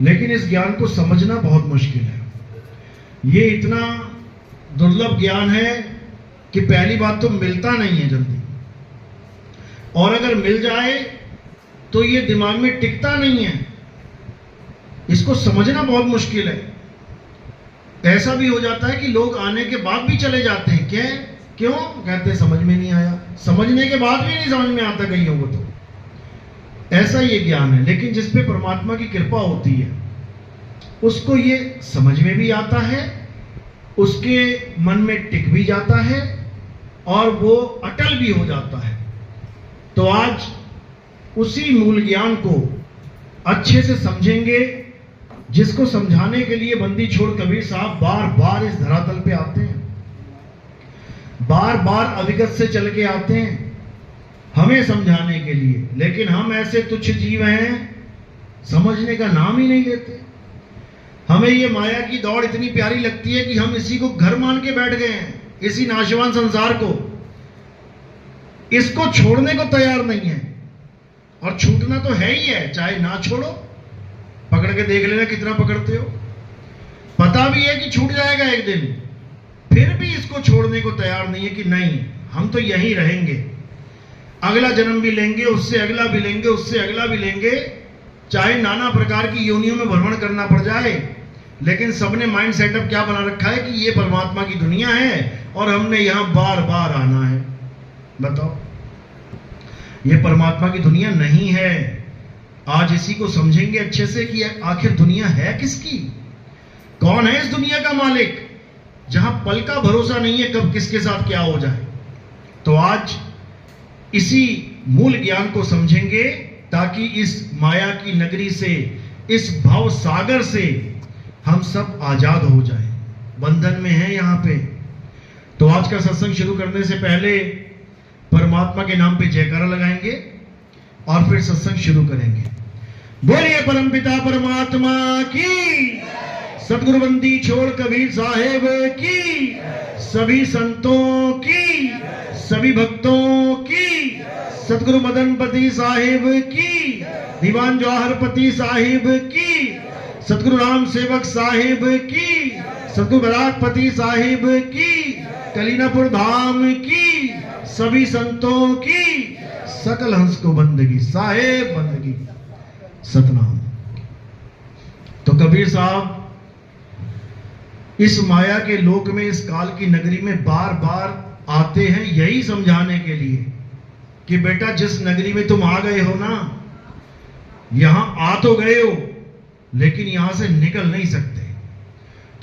लेकिन इस ज्ञान को समझना बहुत मुश्किल है। ये इतना दुर्लभ ज्ञान है कि पहली बात तो मिलता नहीं है जल्दी, और अगर मिल जाए तो ये दिमाग में टिकता नहीं है। इसको समझना बहुत मुश्किल है। ऐसा भी हो जाता है कि लोग आने के बाद भी चले जाते हैं। क्यों? कहते हैं समझ में नहीं आया। समझने के बाद भी नहीं समझ में आता कईयों को। तो ऐसा ये ज्ञान है। लेकिन जिस पे परमात्मा की कृपा होती है उसको ये समझ में भी आता है, उसके मन में टिक भी जाता है और वो अटल भी हो जाता है। तो आज उसी मूल ज्ञान को अच्छे से समझेंगे, जिसको समझाने के लिए बंदी छोड़ कबीर साहब बार बार इस धरातल पे आते हैं, बार बार अविगत से चल के आते हैं हमें समझाने के लिए। लेकिन हम ऐसे तुच्छ जीव हैं, समझने का नाम ही नहीं लेते। हमें ये माया की दौड़ इतनी प्यारी लगती है कि हम इसी को घर मान के बैठ गए हैं, इसी नाशवान संसार को। इसको छोड़ने को तैयार नहीं है, और छूटना तो है ही है। चाहे ना छोड़ो, पकड़ के देख लेना कितना पकड़ते हो। पता भी है कि छूट जाएगा एक दिन, फिर भी इसको छोड़ने को तैयार नहीं है कि नहीं, हम तो यहीं रहेंगे, अगला जन्म भी लेंगे, उससे अगला भी लेंगे, उससे अगला भी लेंगे, चाहे नाना प्रकार की योनियों में भ्रमण करना पड़ जाए। लेकिन सबने माइंड सेटअप क्या बना रखा है कि ये परमात्मा की दुनिया है और हमने यहां बार बार आना है। बताओ, ये परमात्मा की दुनिया नहीं है। आज इसी को समझेंगे अच्छे से कि आखिर दुनिया है किसकी, कौन है इस दुनिया का मालिक, जहां पल का भरोसा नहीं है कब किसके साथ क्या हो जाए। तो आज इसी मूल ज्ञान को समझेंगे ताकि इस माया की नगरी से, इस भव सागर से हम सब आजाद हो जाएं। बंधन में हैं यहां पे। तो आज का सत्संग शुरू करने से पहले परमात्मा के नाम पे जयकारा लगाएंगे और फिर सत्संग शुरू करेंगे। बोलिए परमपिता परमात्मा की, सतगुरु बंदी छोड़ कबीर साहेब की, सभी संतों की, सभी भक्तों की, सतगुरु मदनपति साहिब की, दीवान जवाहरपति साहिब की, सतगुरु राम सेवक साहिब की, सतगुरु बराकपति साहिब की, कलीनापुर धाम की, सभी संतों की, सकल हंस को बंदगी साहेब बंदगी सतनाम। तो कबीर साहब इस माया के लोक में, इस काल की नगरी में बार बार आते हैं यही समझाने के लिए कि बेटा जिस नगरी में तुम आ गए हो ना, यहां आ तो गए हो लेकिन यहां से निकल नहीं सकते।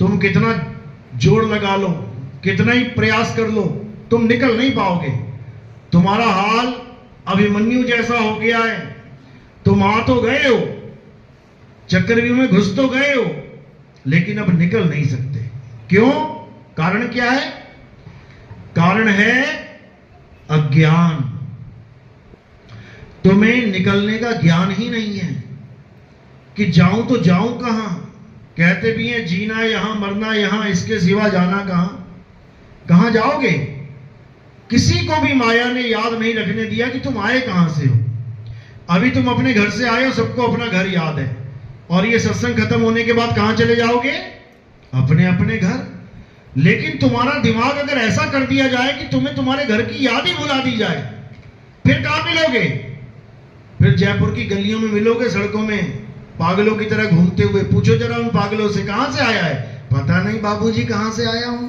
तुम कितना जोर लगा लो, कितना ही प्रयास कर लो, तुम निकल नहीं पाओगे। तुम्हारा हाल अभिमन्यु जैसा हो गया है। तुम आ तो गए हो, चक्रव्यूह में घुस तो गए हो, लेकिन अब निकल नहीं सकते। क्यों? कारण क्या है? कारण है अज्ञान। तुम्हें निकलने का ज्ञान ही नहीं है कि जाऊं तो जाऊं कहां। कहते भी हैं जीना यहां, मरना यहां, इसके सिवा जाना कहां। कहां जाओगे? किसी को भी माया ने याद नहीं रखने दिया कि तुम आए कहां से हो। अभी तुम अपने घर से आए हो, सबको अपना घर याद है, और ये सत्संग खत्म होने के बाद कहां चले जाओगे? अपने अपने घर। लेकिन तुम्हारा दिमाग अगर ऐसा कर दिया जाए कि तुम्हें तुम्हारे घर की याद ही भुला दी जाए, फिर कहां मिलोगे? फिर जयपुर की गलियों में मिलोगे, सड़कों में पागलों की तरह घूमते हुए। पूछो जरा उन पागलों से, कहां से आया है? पता नहीं बाबूजी, कहां से आया हूं,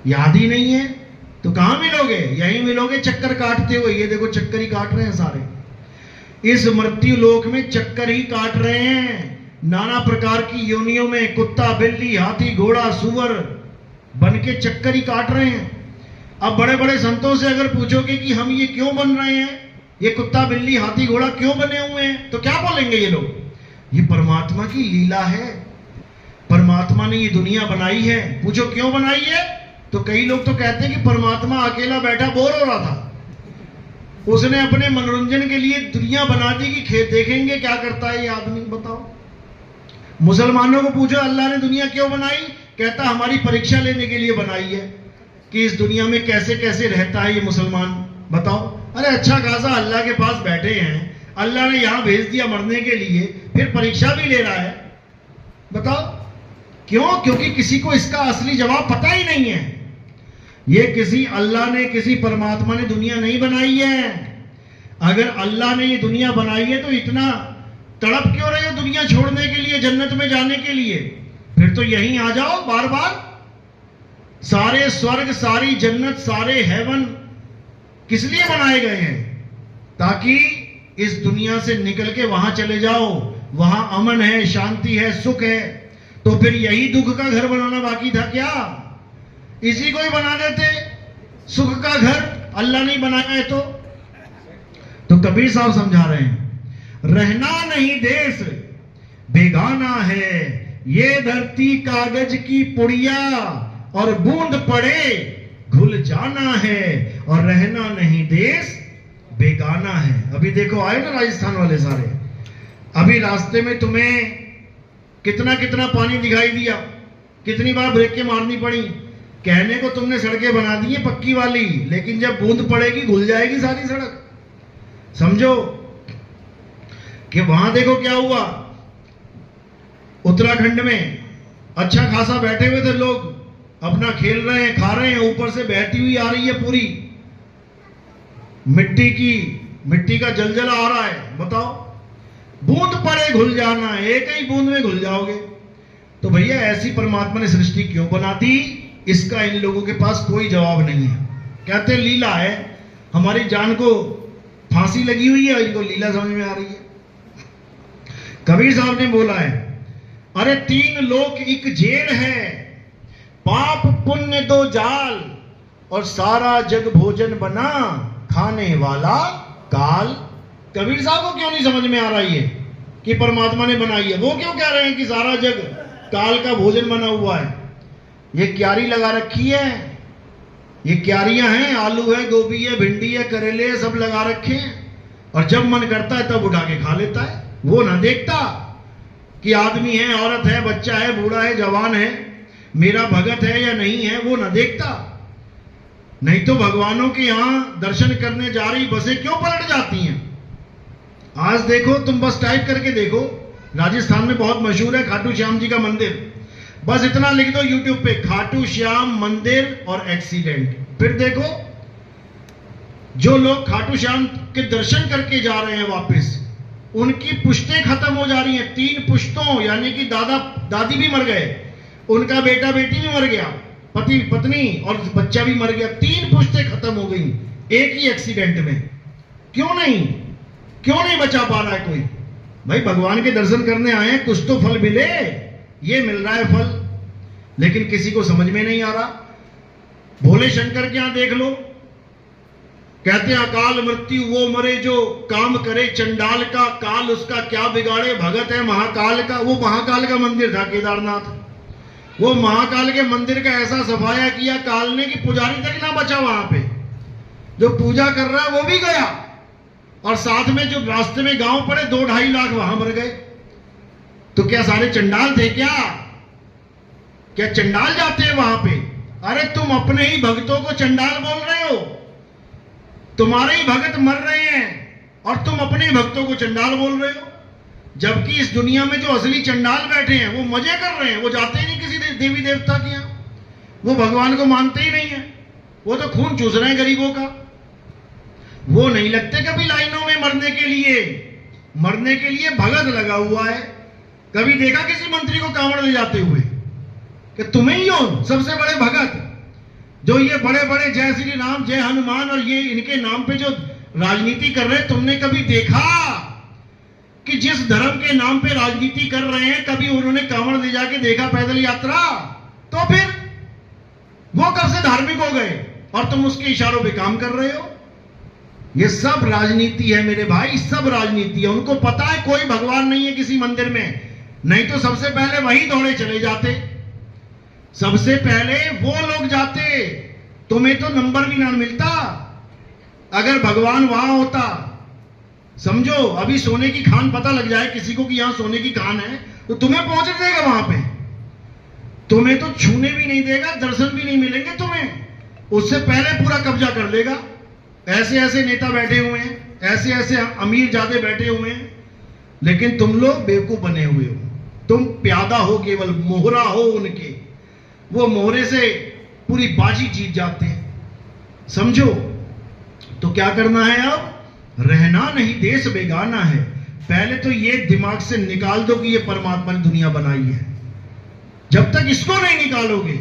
याद ही नहीं है। तो कहां मिलोगे? यहीं मिलोगे चक्कर काटते हुए। ये देखो चक्कर ही काट रहे हैं सारे, इस मृत्यु लोक में चक्कर ही काट रहे हैं। नाना प्रकार की योनियों में कुत्ता, बिल्ली, हाथी, घोड़ा, सुअर बन के चक्कर ही काट रहे हैं। अब बड़े बड़े संतों से अगर पूछोगे कि हम ये क्यों बन रहे हैं, ये कुत्ता, बिल्ली, हाथी, घोड़ा क्यों बने हुए हैं, तो क्या बोलेंगे ये लोग? ये परमात्मा की लीला है, परमात्मा ने ये दुनिया बनाई है। पूछो क्यों बनाई है, तो कई लोग तो कहते हैं कि परमात्मा अकेला बैठा बोर हो रहा था, उसने अपने मनोरंजन के लिए दुनिया बना दी कि खेत देखेंगे क्या करता है ये आदमी। बताओ, मुसलमानों को पूछो अल्लाह ने दुनिया क्यों बनाई, कहता हमारी परीक्षा लेने के लिए बनाई है कि इस दुनिया में कैसे कैसे रहता है ये मुसलमान। बताओ, अरे अच्छा खासा अल्लाह के पास बैठे हैं, अल्लाह ने यहां भेज दिया मरने के लिए, फिर परीक्षा भी ले रहा है। क्यों? क्योंकि किसी को इसका असली जवाब पता ही नहीं है। ये किसी अल्लाह ने, किसी परमात्मा ने दुनिया नहीं बनाई है। अगर अल्लाह ने ये दुनिया बनाई है तो इतना तड़प क्यों रहे हो दुनिया छोड़ने के लिए, जन्नत में जाने के लिए? फिर तो यहीं आ जाओ बार बार। सारे स्वर्ग, सारी जन्नत, सारे हेवन किस लिए बनाए गए हैं? ताकि इस दुनिया से निकल के वहां चले जाओ, वहां अमन है, शांति है, सुख है। तो फिर यही दुख का घर बनाना बाकी था क्या? इसी को ही बना देते सुख का घर, अल्लाह नहीं बनाया है तो कबीर साहब समझा रहे हैं, रहना नहीं देश बेगाना है, ये धरती कागज की पुड़िया, और बूंद पड़े घुल जाना है, और रहना नहीं देश बेगाना है। अभी देखो आए ना राजस्थान वाले सारे, अभी रास्ते में तुम्हें कितना कितना पानी दिखाई दिया, कितनी बार ब्रेकें मारनी पड़ी। कहने को तुमने सड़कें बना दी है पक्की वाली, लेकिन जब बूंद पड़ेगी घुल जाएगी सारी सड़क। समझो कि वहां देखो क्या हुआ, उत्तराखंड में अच्छा खासा बैठे हुए थे लोग, अपना खेल रहे हैं, खा रहे हैं, ऊपर से बहती हुई आ रही है पूरी मिट्टी का जलजला आ रहा है। बताओ, बूंद पड़े घुल जाना है, एक ही बूंद में घुल जाओगे। तो भैया ऐसी परमात्मा ने सृष्टि क्यों बना दी, इसका इन लोगों के पास कोई जवाब नहीं है। कहते लीला है, हमारी जान को फांसी लगी हुई है, इनको लीला समझ में आ रही है। कबीर साहब ने बोला है, अरे 3 लोक एक जेल है, पाप पुण्य 2 जाल, और सारा जग भोजन बना, खाने वाला काल। कबीर साहब को क्यों नहीं समझ में आ रही है कि परमात्मा ने बनाई है? वो क्यों कह रहे हैं कि सारा जग काल का भोजन बना हुआ है? ये क्यारी लगा रखी है, ये क्यारियां हैं, आलू है, गोभी है, भिंडी है, करेले है, सब लगा रखे हैं, और जब मन करता है तब उठा के खा लेता है। वो ना देखता कि आदमी है, औरत है, बच्चा है, बूढ़ा है, जवान है, मेरा भगत है या नहीं है, वो ना देखता। नहीं तो भगवानों के यहां दर्शन करने जा रही बसें क्यों पलट जाती हैं? आज देखो, तुम बस टाइप करके देखो, राजस्थान में बहुत मशहूर है खाटू श्याम जी का मंदिर। बस इतना लिख दो यूट्यूब पे, खाटू श्याम मंदिर और एक्सीडेंट, फिर देखो जो लोग खाटू श्याम के दर्शन करके जा रहे हैं वापस, उनकी पुश्तें खत्म हो जा रही हैं। 3 पुश्तों, यानी कि दादा दादी भी मर गए, उनका बेटा बेटी भी मर गया, पति पत्नी और बच्चा भी मर गया, 3 पुश्तें खत्म हो गई एक ही एक्सीडेंट में। क्यों नहीं बचा पा रहा है कोई? भाई भगवान के दर्शन करने आए हैं, कुछ तो फल मिले, ये मिल रहा है फल, लेकिन किसी को समझ में नहीं आ रहा। भोले शंकर के यहां देख लो, कहते हैं अकाल मृत्यु वो मरे जो काम करे चंडाल का, काल उसका क्या बिगाड़े, भगत है महाकाल का। वो महाकाल का मंदिर था केदारनाथ, वो महाकाल के मंदिर का ऐसा सफाया किया काल ने कि पुजारी तक ना बचा वहां पे, जो पूजा कर रहा है वो भी गया, और साथ में जो रास्ते में गांव पड़े 2-2.5 लाख वहां मर गए। तो क्या सारे चंडाल थे क्या चंडाल जाते हैं वहां पे? अरे तुम अपने ही भक्तों को चंडाल बोल रहे हो, तुम्हारे ही भगत मर रहे हैं और तुम अपने ही भक्तों को चंडाल बोल रहे हो। जबकि इस दुनिया में जो असली चंडाल बैठे हैं वो मजे कर रहे हैं, वो जाते ही नहीं किसी देवी देवता के यहां, वो भगवान को मानते ही नहीं है, वो तो खून चूस रहे हैं गरीबों का। वो नहीं लगते कभी लाइनों में मरने के लिए भगत लगा हुआ है। कभी देखा किसी मंत्री को कांवड़ ले जाते हुए कि तुम्हें ही हो सबसे बड़े भगत, जो ये बड़े बड़े जय श्री राम, जय हनुमान और ये इनके नाम पे जो राजनीति कर रहे हैं, तुमने कभी देखा कि जिस धर्म के नाम पे राजनीति कर रहे हैं कभी उन्होंने कांवड़ ले जाके देखा पैदल यात्रा? तो फिर वो कब से धार्मिक हो गए और तुम उसके इशारों पे काम कर रहे हो? ये सब राजनीति है मेरे भाई, सब राजनीति है। उनको पता है कोई भगवान नहीं है किसी मंदिर में, नहीं तो सबसे पहले वही दौड़े चले जाते, सबसे पहले वो लोग जाते, तुम्हें तो नंबर भी ना मिलता अगर भगवान वहां होता। समझो, अभी सोने की खान पता लग जाए किसी को कि यहां सोने की खान है, तो तुम्हें पहुंच देगा वहां पे, तुम्हें तो छूने भी नहीं देगा, दर्शन भी नहीं मिलेंगे तुम्हें, उससे पहले पूरा कब्जा कर लेगा। ऐसे ऐसे नेता बैठे हुए हैं, ऐसे ऐसे अमीर जादे बैठे हुए हैं, लेकिन तुम लोग बेवकूफ बने हुए हो। तुम प्यादा हो, केवल मोहरा हो उनके, वो मोहरे से पूरी बाजी जीत जाते हैं। समझो, तो क्या करना है अब? रहना नहीं देश बेगाना है। पहले तो ये दिमाग से निकाल दो कि ये परमात्मा ने दुनिया बनाई है। जब तक इसको नहीं निकालोगे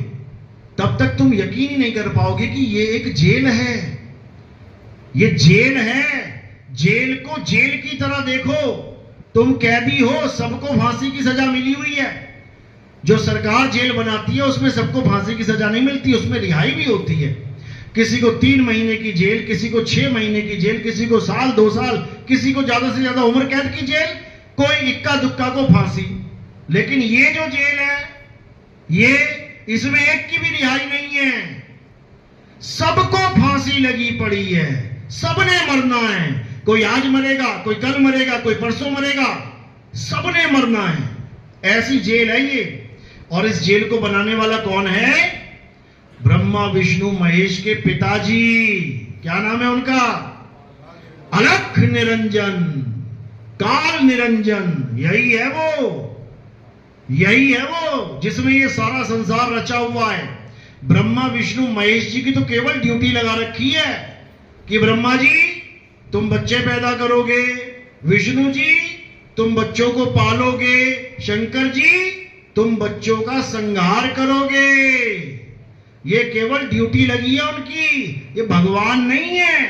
तब तक तुम यकीन ही नहीं कर पाओगे कि ये एक जेल है। ये जेल है। जेल को जेल की तरह देखो। तुम कैदी हो, सबको फांसी की सजा मिली हुई है। जो सरकार जेल बनाती है उसमें सबको फांसी की सजा नहीं मिलती, उसमें रिहाई भी होती है। किसी को 3 महीने की जेल, किसी को 6 महीने की जेल, किसी को साल 2 साल, किसी को ज्यादा से ज्यादा उम्र कैद की जेल, कोई इक्का दुक्का को फांसी। लेकिन ये जो जेल है, ये इसमें एक की भी रिहाई नहीं है। सबको फांसी लगी पड़ी है, सबने मरना है। कोई आज मरेगा, कोई कल मरेगा, कोई परसों मरेगा, सबने मरना है। ऐसी जेल है ये। और इस जेल को बनाने वाला कौन है? ब्रह्मा विष्णु महेश के पिताजी। क्या नाम है उनका? अलख निरंजन, काल निरंजन। यही है वो, यही है वो जिसमें ये सारा संसार रचा हुआ है। ब्रह्मा विष्णु महेश जी की तो केवल ड्यूटी लगा रखी है कि ब्रह्मा जी तुम बच्चे पैदा करोगे, विष्णु जी तुम बच्चों को पालोगे, शंकर जी तुम बच्चों का संहार करोगे। ये केवल ड्यूटी लगी है उनकी, ये भगवान नहीं है।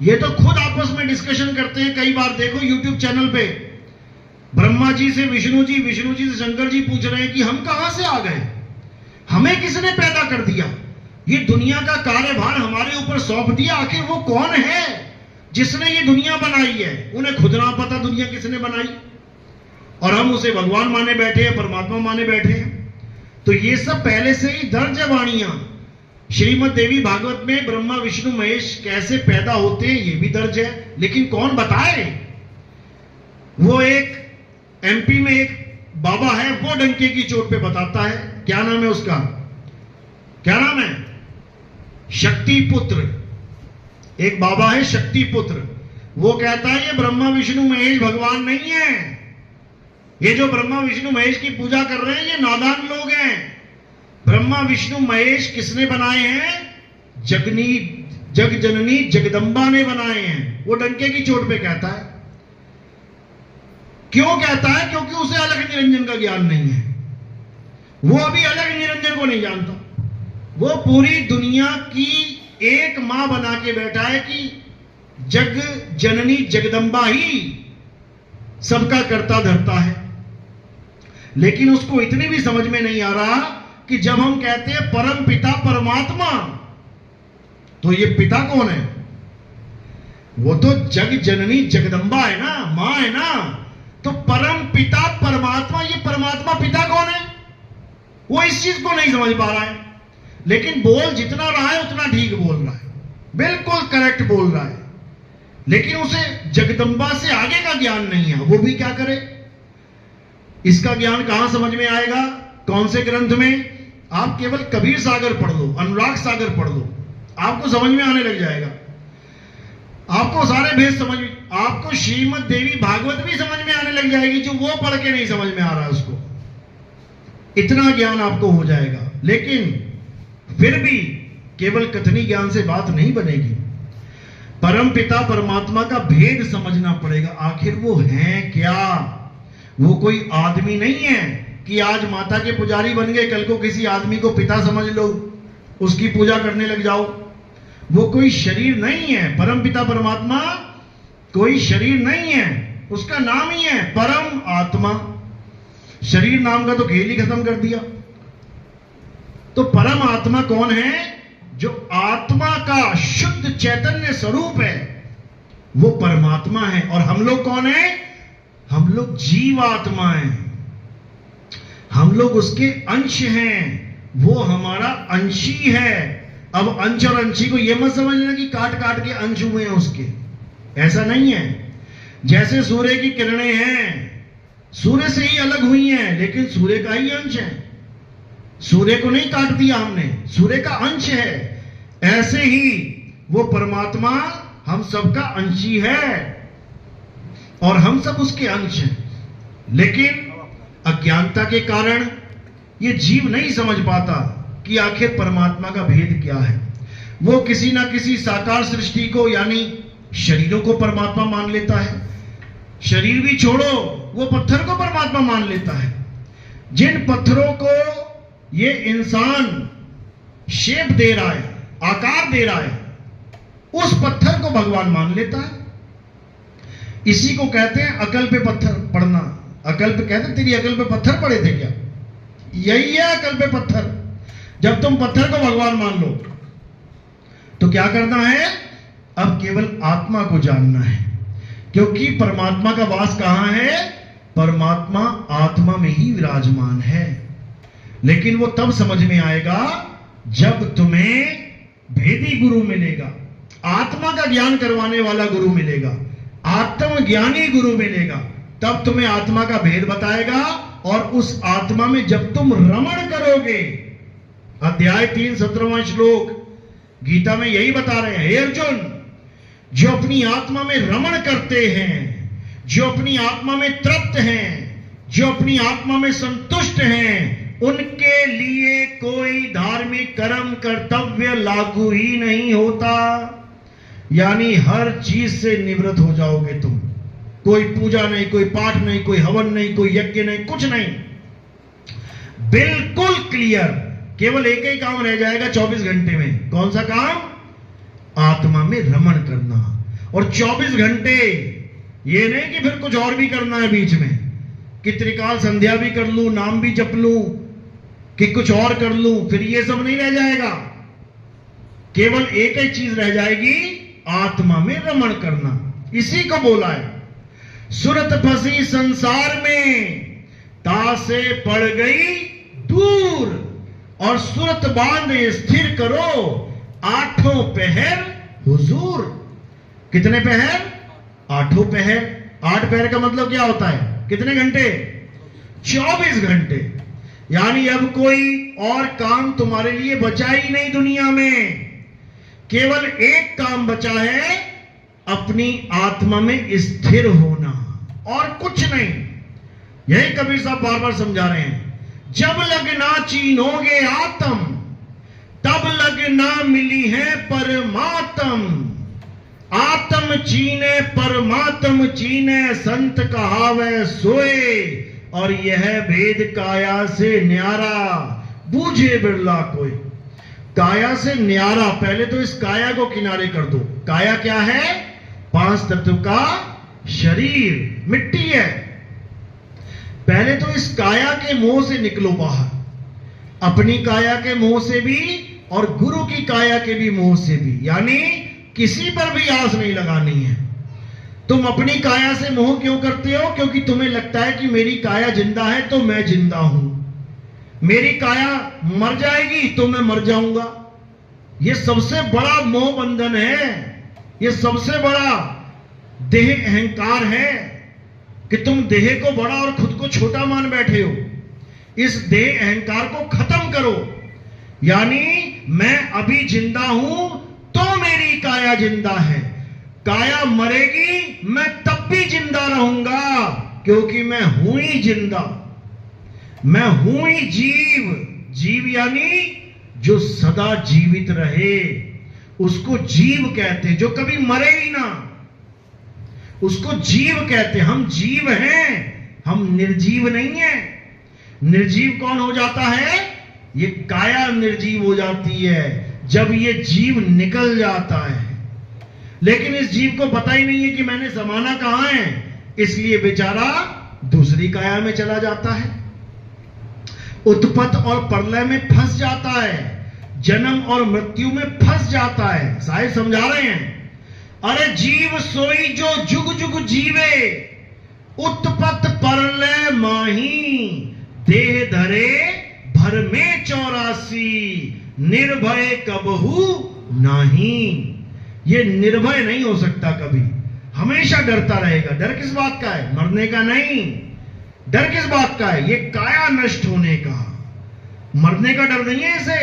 ये तो खुद आपस में डिस्कशन करते हैं। कई बार देखो YouTube चैनल पे, ब्रह्मा जी से विष्णु जी, विष्णु जी से शंकर जी पूछ रहे हैं कि हम कहां से आ गए, हमें किसने पैदा कर दिया, ये दुनिया का कार्यभार हमारे ऊपर सौंप दिया। आखिर वो कौन है जिसने ये दुनिया बनाई है? उन्हें खुद ना पता दुनिया किसने बनाई, और हम उसे भगवान माने बैठे हैं, परमात्मा माने बैठे हैं। तो ये सब पहले से ही दर्ज है वाणियां। श्रीमद् देवी भागवत में ब्रह्मा विष्णु महेश कैसे पैदा होते हैं ये भी दर्ज है। लेकिन कौन बताए? वो एक MP में एक बाबा है, वो डंके की चोट पे बताता है। क्या नाम है उसका? क्या नाम है? शक्ति पुत्र। एक बाबा है शक्ति पुत्र। वो कहता है ये ब्रह्मा विष्णु महेश भगवान नहीं है। ये जो ब्रह्मा विष्णु महेश की पूजा कर रहे हैं ये नादान लोग हैं। ब्रह्मा विष्णु महेश किसने बनाए हैं? जग जननी जगदम्बा ने बनाए हैं। वो डंके की चोट पे कहता है। क्यों कहता है? क्योंकि उसे अलग निरंजन का ज्ञान नहीं है। वो अभी अलग निरंजन को नहीं जानता। वो पूरी दुनिया की एक मां बना के बैठा है कि जग जननी जगदम्बा ही सबका करता धरता है। लेकिन उसको इतनी भी समझ में नहीं आ रहा कि जब हम कहते हैं परम पिता परमात्मा, तो ये पिता कौन है? वो तो जग जननी जगदम्बा है ना, मां है ना। तो परम पिता परमात्मा, ये परमात्मा पिता कौन है? वो इस चीज को नहीं समझ पा रहा है। लेकिन बोल जितना रहा है उतना ठीक बोल रहा है, बिल्कुल करेक्ट बोल रहा है। लेकिन उसे जगदम्बा से आगे का ज्ञान नहीं है। वो भी क्या करे? इसका ज्ञान कहां समझ में आएगा? कौन से ग्रंथ में? आप केवल कबीर सागर पढ़ लो, अनुराग सागर पढ़ लो, आपको समझ में आने लग जाएगा। आपको सारे भेद समझ में, आपको श्रीमद् देवी भागवत भी समझ में आने लग जाएगी, जो वो पढ़ के नहीं समझ में आ रहा उसको। इतना ज्ञान आपको हो जाएगा। लेकिन फिर भी केवल कथनी ज्ञान से बात नहीं बनेगी। परम पिता परमात्मा का भेद समझना पड़ेगा। आखिर वो है क्या? वो कोई आदमी नहीं है कि आज माता के पुजारी बन गए, कल को किसी आदमी को पिता समझ लो, उसकी पूजा करने लग जाओ। वो कोई शरीर नहीं है। परम पिता परमात्मा कोई शरीर नहीं है, उसका नाम ही है परम आत्मा। शरीर नाम का तो खेल ही खत्म कर दिया। तो परम आत्मा कौन है? जो आत्मा का शुद्ध चैतन्य स्वरूप है, वो परमात्मा है। और हम लोग कौन है? हम लोग जीवात्मा हैं। हम लोग उसके अंश हैं। वो हमारा अंशी है। अब अंश और अंशी को यह मत समझना कि काट काट के अंश हुए हैं उसके, ऐसा नहीं है। जैसे सूर्य की किरणें हैं, सूर्य से ही अलग हुई हैं, लेकिन सूर्य का ही अंश है। सूर्य को नहीं काट दिया हमने, सूर्य का अंश है। ऐसे ही वो परमात्मा हम सबका अंशी है और हम सब उसके अंश हैं। लेकिन अज्ञानता के कारण ये जीव नहीं समझ पाता कि आखिर परमात्मा का भेद क्या है। वो किसी ना किसी साकार सृष्टि को यानी शरीरों को परमात्मा मान लेता है। शरीर भी छोड़ो, वो पत्थर को परमात्मा मान लेता है। जिन पत्थरों को ये इंसान शेप दे रहा है, आकार दे रहा है, उस पत्थर को भगवान मान लेता है। इसी को कहते हैं अकल पे पत्थर पड़ना। अकल पे कहते, तेरी अकल पे पत्थर पड़े थे क्या? यही है अकल पे पत्थर। जब तुम पत्थर को भगवान मान लो तो क्या करना है? अब केवल आत्मा को जानना है, क्योंकि परमात्मा का वास कहां है? परमात्मा आत्मा में ही विराजमान है। लेकिन वो तब समझ में आएगा जब तुम्हें भेदी गुरु मिलेगा, आत्मा का ज्ञान करवाने वाला गुरु मिलेगा, आत्मज्ञानी गुरु मिलेगा, तब तुम्हें आत्मा का भेद बताएगा। और उस आत्मा में जब तुम रमण करोगे, अध्याय 3 17वां श्लोक गीता में यही बता रहे हैं, हे अर्जुन, जो अपनी आत्मा में रमण करते हैं, जो अपनी आत्मा में तृप्त हैं, जो अपनी आत्मा में संतुष्ट हैं, उनके लिए कोई धार्मिक कर्म कर्तव्य लागू ही नहीं होता। यानी हर चीज से निवृत्त हो जाओगे तुम। कोई पूजा नहीं, कोई पाठ नहीं, कोई हवन नहीं, कोई यज्ञ नहीं, कुछ नहीं, बिल्कुल क्लियर। केवल एक ही काम रह जाएगा 24 घंटे में। कौन सा काम? आत्मा में रमण करना। और 24 घंटे ये नहीं कि फिर कुछ और भी करना है बीच में, कि त्रिकाल संध्या भी कर लूं, नाम भी जप लूं, कि कुछ और कर लूं, फिर ये सब नहीं रह जाएगा। केवल एक ही चीज रह जाएगी, आत्मा में रमण करना। इसी को बोला है, सुरत फंसी संसार में, तासे पड़ गई दूर, और सुरत बांधे स्थिर करो, आठों पहर हुजूर। कितने पहर? आठों पहर। 8 पहर का मतलब क्या होता है? कितने घंटे? 24 घंटे। यानी अब कोई और काम तुम्हारे लिए बचा ही नहीं दुनिया में। केवल एक काम बचा है, अपनी आत्मा में स्थिर होना, और कुछ नहीं। यही कबीर साहब बार बार समझा रहे हैं, जब लगना चीनोगे आत्म, तब लगना मिली है परमात्म। आत्म चीने परमात्म चीने, संत कहावे सोए, और यह भेद काया से न्यारा, बूझे बिरला कोई। काया से न्यारा, पहले तो इस काया को किनारे कर दो। काया क्या है? 5 तत्व का शरीर, मिट्टी है। पहले तो इस काया के मोह से निकलो बाहर, अपनी काया के मोह से भी और गुरु की काया के भी मोह से भी। यानी किसी पर भी आस नहीं लगानी है। तुम अपनी काया से मोह क्यों करते हो? क्योंकि तुम्हें लगता है कि मेरी काया जिंदा है तो मैं जिंदा हूं, मेरी काया मर जाएगी तो मैं मर जाऊंगा। यह सबसे बड़ा मोह बंधन है, यह सबसे बड़ा देह अहंकार है कि तुम देह को बड़ा और खुद को छोटा मान बैठे हो। इस देह अहंकार को खत्म करो। यानी मैं अभी जिंदा हूं तो मेरी काया जिंदा है, काया मरेगी मैं तब भी जिंदा रहूंगा, क्योंकि मैं हूं ही जिंदा, मैं हूं ही जीव। जीव यानी जो सदा जीवित रहे, उसको जीव कहते, जो कभी मरे ही ना, उसको जीव कहते। हम जीव हैं, हम निर्जीव नहीं है। निर्जीव कौन हो जाता है? ये काया निर्जीव हो जाती है जब ये जीव निकल जाता है। लेकिन इस जीव को पता ही नहीं है कि मैंने समाना कहां है, इसलिए बेचारा दूसरी काया में चला जाता है, उत्पत्ति और प्रलय में फंस जाता है, जन्म और मृत्यु में फंस जाता है। साहिब समझा रहे हैं, अरे जीव सोई जो जुग जुग जीवे, उत्पत्ति प्रलय माही, देह धरे भर में 84, निर्भय कबहू नाही। ये निर्भय नहीं हो सकता कभी, हमेशा डरता रहेगा। डर किस बात का है? मरने का नहीं। डर किस बात का है? ये काया नष्ट होने का। मरने का डर नहीं है इसे,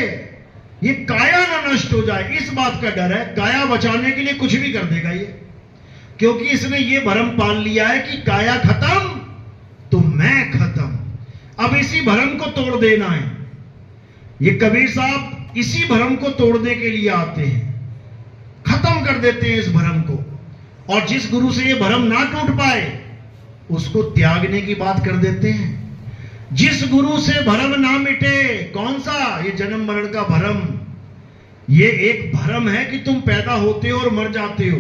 ये काया ना नष्ट हो जाए इस बात का डर है। काया बचाने के लिए कुछ भी कर देगा ये, क्योंकि इसने ये भरम पाल लिया है कि काया खत्म तो मैं खत्म। अब इसी भ्रम को तोड़ देना है। ये कबीर साहब इसी भ्रम को तोड़ने के लिए आते हैं, खत्म कर देते हैं इस भ्रम को। और जिस गुरु से ये भ्रम ना टूट पाए उसको त्यागने की बात कर देते हैं। जिस गुरु से भ्रम ना मिटे, कौन सा? ये जन्म मरण का भ्रम। ये एक भ्रम है कि तुम पैदा होते हो और मर जाते हो।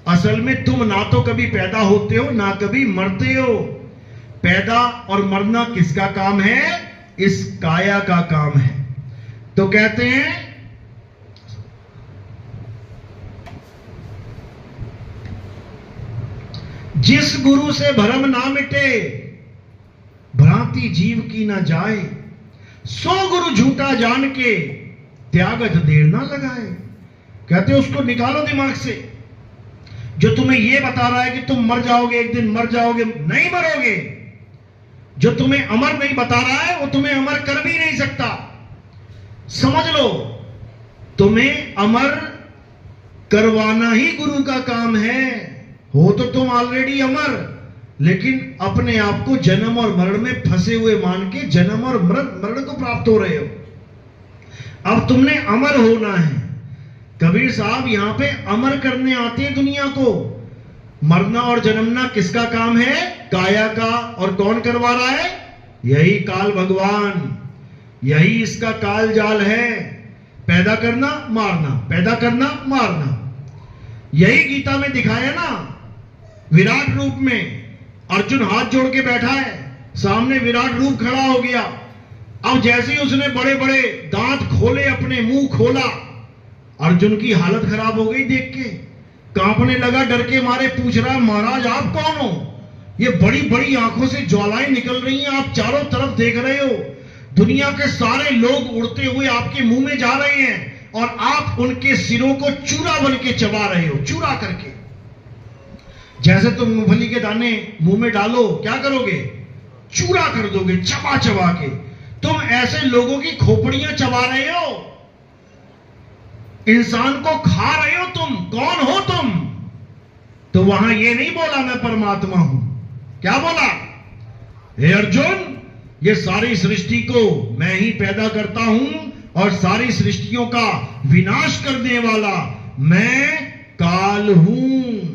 असल में तुम ना तो कभी पैदा होते हो ना कभी मरते हो। पैदा और मरना किसका काम है? इस काया का काम है। तो कहते हैं जिस गुरु से भ्रम ना मिटे, भ्रांति जीव की ना जाए, सो गुरु झूठा जान के त्यागत देर ना लगाए। कहते हैं उसको निकालो दिमाग से। जो तुम्हें यह बता रहा है कि तुम मर जाओगे, एक दिन मर जाओगे, नहीं मरोगे। जो तुम्हें अमर नहीं बता रहा है वो तुम्हें अमर कर भी नहीं सकता। समझ लो, तुम्हें अमर करवाना ही गुरु का काम है। हो तो तुम ऑलरेडी अमर, लेकिन अपने आप को जन्म और मरण में फंसे हुए मान के जन्म और मरण को प्राप्त हो रहे हो। अब तुमने अमर होना है। कबीर साहब यहां पे अमर करने आते हैं दुनिया को। मरना और जन्मना किसका काम है? काया का। और कौन करवा रहा है? यही काल भगवान। यही इसका काल जाल है। पैदा करना मारना, पैदा करना मारना। यही गीता में दिखाया ना, विराट रूप में अर्जुन हाथ जोड़ के बैठा है, सामने विराट रूप खड़ा हो गया। अब जैसे ही उसने बड़े बड़े दांत खोले, अपने मुंह खोला, अर्जुन की हालत खराब हो गई देख के, कांपने लगा, डर के मारे पूछ रहा, महाराज आप कौन हो? ये बड़ी बड़ी आंखों से ज्वालाएं निकल रही हैं, आप चारों तरफ देख रहे हो, दुनिया के सारे लोग उड़ते हुए आपके मुंह में जा रहे हैं और आप उनके सिरों को चूरा बन के चबा रहे हो, चूरा करके। जैसे तुम मूंगफली के दाने मुंह में डालो, क्या करोगे? चूरा कर दोगे, चबा चबा के। तुम ऐसे लोगों की खोपड़ियां चबा रहे हो, इंसान को खा रहे हो। तुम कौन हो? तुम तो वहां ये नहीं बोला मैं परमात्मा हूं, क्या बोला? हे अर्जुन, ये सारी सृष्टि को मैं ही पैदा करता हूं और सारी सृष्टियों का विनाश करने वाला मैं काल हूं।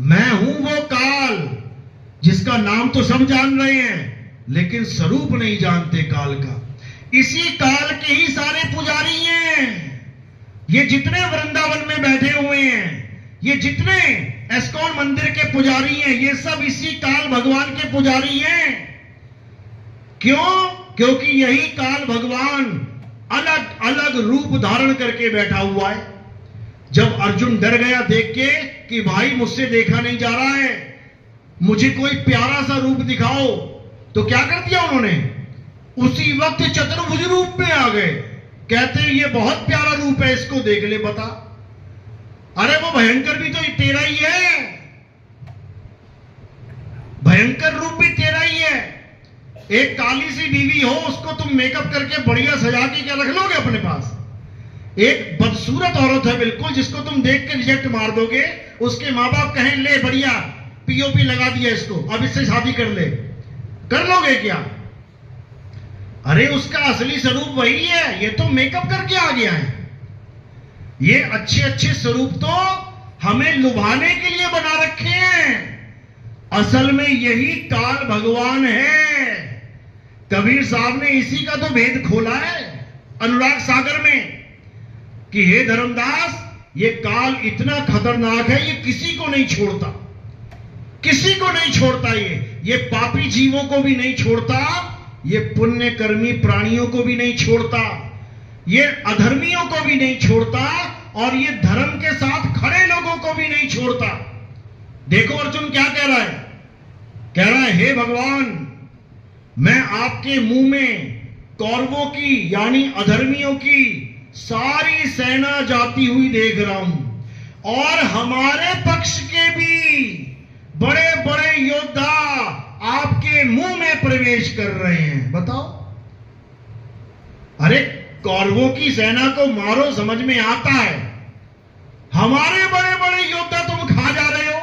मैं हूं वो काल जिसका नाम तो सब जान रहे हैं लेकिन स्वरूप नहीं जानते काल का। इसी काल के ही सारे पुजारी हैं। ये जितने वृंदावन में बैठे हुए हैं, ये जितने एस्कॉन मंदिर के पुजारी हैं, ये सब इसी काल भगवान के पुजारी हैं। क्यों? क्योंकि यही काल भगवान अलग अलग रूप धारण करके बैठा हुआ है। जब अर्जुन डर गया देख के कि भाई मुझसे देखा नहीं जा रहा है, मुझे कोई प्यारा सा रूप दिखाओ, तो क्या कर दिया उन्होंने? उसी वक्त चतुर्भुज रूप में आ गए। कहते हैं ये बहुत प्यारा रूप है, इसको देख ले बता। अरे वो भयंकर भी तो तेरा ही है, भयंकर रूप भी तेरा ही है। एक काली सी बीवी हो, उसको तुम मेकअप करके बढ़िया सजा के क्या रख लोगे अपने पास? एक बदसूरत औरत है बिल्कुल, जिसको तुम देख के रिजेक्ट मार दोगे। उसके माँ बाप कहें ले बढ़िया पीओपी लगा दिया इसको, अब इससे शादी कर ले, कर लोगे क्या? अरे उसका असली स्वरूप वही है, ये तो मेकअप करके आ गया है। ये अच्छे अच्छे स्वरूप तो हमें लुभाने के लिए बना रखे हैं, असल में यही काल भगवान है। कबीर साहब ने इसी का तो भेद खोला है अनुराग सागर में कि हे धर्मदास, ये काल इतना खतरनाक है, ये किसी को नहीं छोड़ता, किसी को नहीं छोड़ता। ये पापी जीवों को भी नहीं छोड़ता, ये पुण्य कर्मी प्राणियों को भी नहीं छोड़ता, ये अधर्मियों को भी नहीं छोड़ता, और ये धर्म के साथ खड़े लोगों को भी नहीं छोड़ता। देखो अर्जुन क्या कह रहा है, कह रहा है हे भगवान, मैं आपके मुंह में कौरवों की यानी अधर्मियों की सारी सेना जाती हुई देख रहा हूं, और हमारे पक्ष के भी बड़े बड़े योद्धा आपके मुंह में प्रवेश कर रहे हैं। बताओ, अरे कौरवों की सेना को मारो समझ में आता है, हमारे बड़े बड़े योद्धा तुम खा जा रहे हो।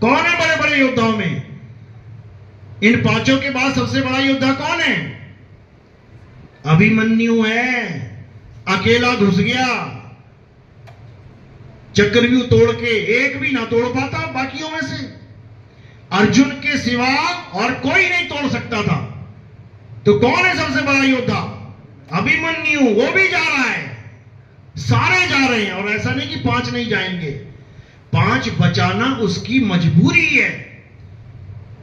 कौन है बड़े बड़े योद्धाओं में? इन पांचों के बाद सबसे बड़ा योद्धा कौन है? अभिमन्यु है। अकेला घुस गया, चक्रव्यूह तोड़ के, एक भी ना तोड़ पाता बाकियों में से। अर्जुन के सिवा और कोई नहीं तोड़ सकता था। तो कौन है सबसे बड़ा योद्धा? अभिमन्यु। वो भी जा रहा है, सारे जा रहे हैं। और ऐसा नहीं कि 5 नहीं जाएंगे, 5 बचाना उसकी मजबूरी है।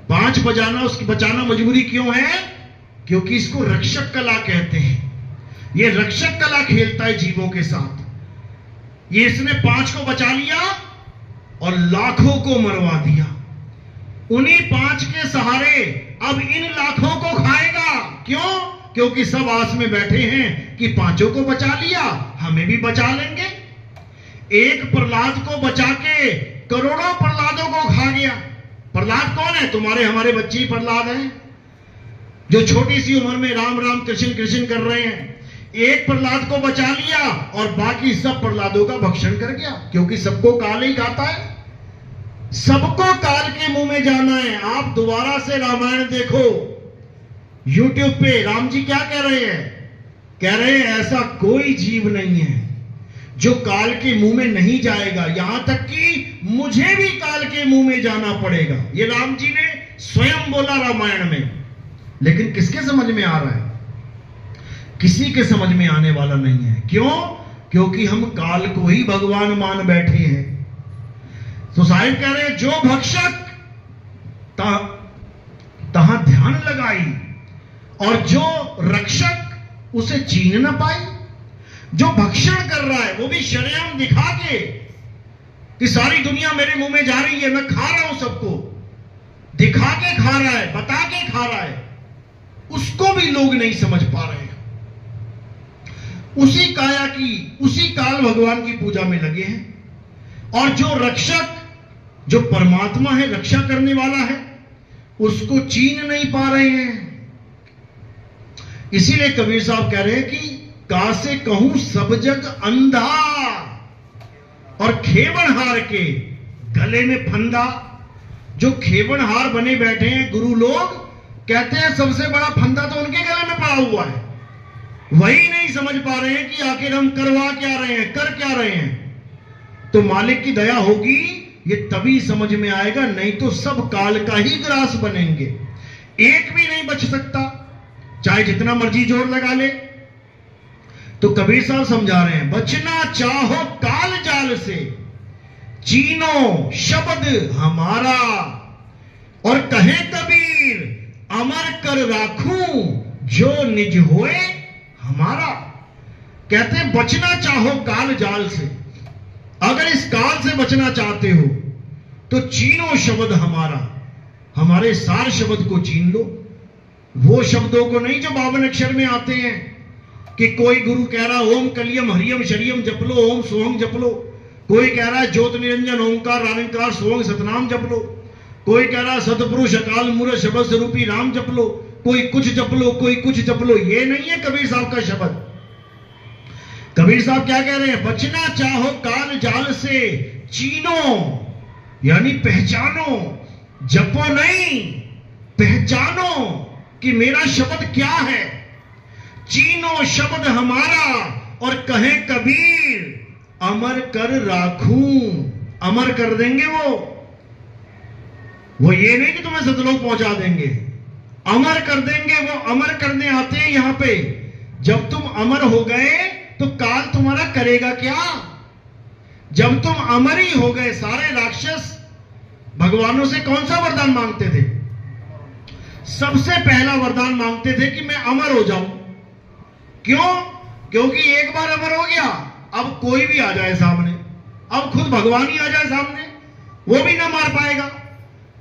5 बचाना मजबूरी क्यों है? क्योंकि इसको रक्षक कला कहते हैं। ये रक्षक कला खेलता है जीवों के साथ। ये इसने 5 को बचा लिया और लाखों को मरवा दिया। उन्हीं 5 के सहारे अब इन लाखों को खाएगा। क्यों? क्योंकि सब आस में बैठे हैं कि 5 को बचा लिया, हमें भी बचा लेंगे। एक प्रहलाद को बचा के करोड़ों प्रहलादों को खा गया। प्रहलाद कौन है? तुम्हारे हमारे बच्चे ही प्रहलाद हैं, जो छोटी सी उम्र में राम राम कृष्ण कृष्ण कर रहे हैं। एक प्रहलाद को बचा लिया और बाकी सब प्रहलादों का भक्षण कर गया। क्योंकि सबको काल ही खाता है, सबको काल के मुंह में जाना है। आप दोबारा से रामायण देखो YouTube पे। राम जी क्या कह रहे हैं? कह रहे हैं ऐसा कोई जीव नहीं है जो काल के मुंह में नहीं जाएगा, यहां तक कि मुझे भी काल के मुंह में जाना पड़ेगा। ये राम जी ने स्वयं बोला रामायण में। लेकिन किसके समझ में आ रहा है? किसी के समझ में आने वाला नहीं है। क्यों? क्योंकि हम काल को ही भगवान मान बैठे हैं। तो साहिब कह रहे हैं जो भक्षक तहां ध्यान लगाई और जो रक्षक उसे चीन न पाई। जो भक्षण कर रहा है वो भी शरेआम दिखा के कि सारी दुनिया मेरे मुंह में जा रही है, मैं खा रहा हूं सबको, दिखा के खा रहा है, बता के खा रहा है, उसको भी लोग नहीं समझ पा रहे हैं। उसी काया की, उसी काल भगवान की पूजा में लगे हैं। और जो रक्षक, जो परमात्मा है, रक्षा करने वाला है, उसको चीन नहीं पा रहे हैं। इसीलिए कबीर साहब कह रहे हैं कि का से कहूं सब जग अंधा और खेवनहार के गले में फंदा। जो खेवनहार बने बैठे हैं गुरु लोग, कहते हैं सबसे बड़ा फंदा तो उनके गले में पड़ा हुआ है। वही नहीं समझ पा रहे हैं कि आखिर हम करवा क्या रहे हैं, कर क्या रहे हैं। तो मालिक की दया होगी, ये तभी समझ में आएगा, नहीं तो सब काल का ही ग्रास बनेंगे। एक भी नहीं बच सकता, चाहे जितना मर्जी जोर लगा ले। तो कबीर साहब समझा रहे हैं, बचना चाहो काल जाल से, चीनो शब्द हमारा। और कहे कबीर, अमर कर राखूं जो निज होए हमारा। कहते हैं बचना चाहो काल जाल से, अगर इस काल से बचना चाहते हो तो चीनो शब्द हमारा, हमारे सार शब्द को चीन लो। वो शब्दों को नहीं जो 52 अक्षर में आते हैं कि कोई गुरु कह रहा ओम कलियम हरियम शरियम जप लो, ओम सोहम जप लो। कोई कह रहा है ज्योत निरंजन ओंकार रानिकार सोहंग सतनाम जप लो। कोई कह रहा है सतपुरुष अकाल मूरत शब्द स्वरूपी राम जप लो। कोई कुछ जप लो, कोई कुछ जप लो। ये नहीं है कबीर साहब का शब्द। कबीर साहब क्या कह रहे हैं? बचना चाहो काल जाल से, चीनो यानी पहचानो, जपो नहीं, पहचानो कि मेरा शब्द क्या है। चीनो शब्द हमारा और कहे कबीर, अमर कर राखूं। अमर कर देंगे वो ये नहीं कि तुम्हें सतलोक पहुंचा देंगे, अमर कर देंगे। वो अमर करने आते हैं यहां पे। जब तुम अमर हो गए तो काल तुम्हारा करेगा क्या? जब तुम अमर ही हो गए, सारे राक्षस भगवानों से कौन सा वरदान मांगते थे? सबसे पहला वरदान मांगते थे कि मैं अमर हो जाऊं। क्यों? क्योंकि एक बार अमर हो गया, अब कोई भी आ जाए सामने, अब खुद भगवान ही आ जाए सामने, वो भी ना मार पाएगा,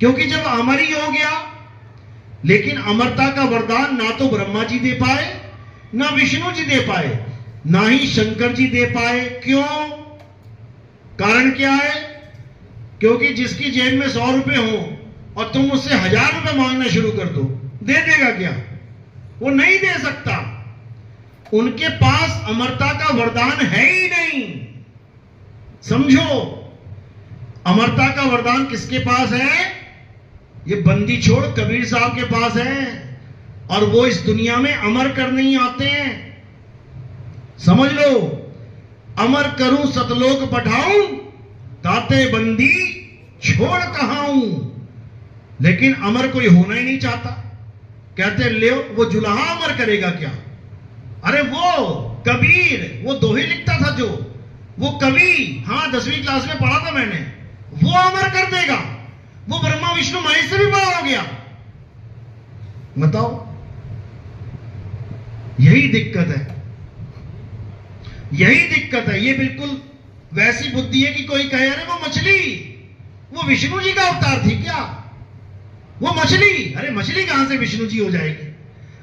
क्योंकि जब अमर ही हो गया। लेकिन अमरता का वरदान ना तो ब्रह्मा जी दे पाए, ना विष्णु जी दे पाए, ना ही शंकर जी दे पाए। क्यों? कारण क्या है? क्योंकि जिसकी जेब में 100 रुपए हो और तुम उससे 1000 रुपए मांगना शुरू कर दो, दे देगा क्या? वो नहीं दे सकता। उनके पास अमरता का वरदान है ही नहीं। समझो, अमरता का वरदान किसके पास है? ये बंदी छोड़ कबीर साहब के पास है और वो इस दुनिया में अमर करने ही आते हैं। समझ लो, अमर करूं सतलोक पठाऊं, ताते बंदी छोड़ कहाऊं। लेकिन अमर कोई होना ही नहीं चाहता। कहते ले वो जुलाहा अमर करेगा क्या? अरे वो कबीर, वो दोहे लिखता था जो, वो कवि, हाँ 10वीं क्लास में पढ़ा था मैंने, वो अमर कर देगा। वो ब्रह्मा विष्णु महेश से भी बड़ा हो गया। बताओ, यही दिक्कत है, यही दिक्कत है। ये बिल्कुल वैसी बुद्धि है कि कोई कहे अरे वो मछली, वो विष्णु जी का अवतार थी क्या? वो मछली, अरे मछली कहां से विष्णु जी हो जाएगी?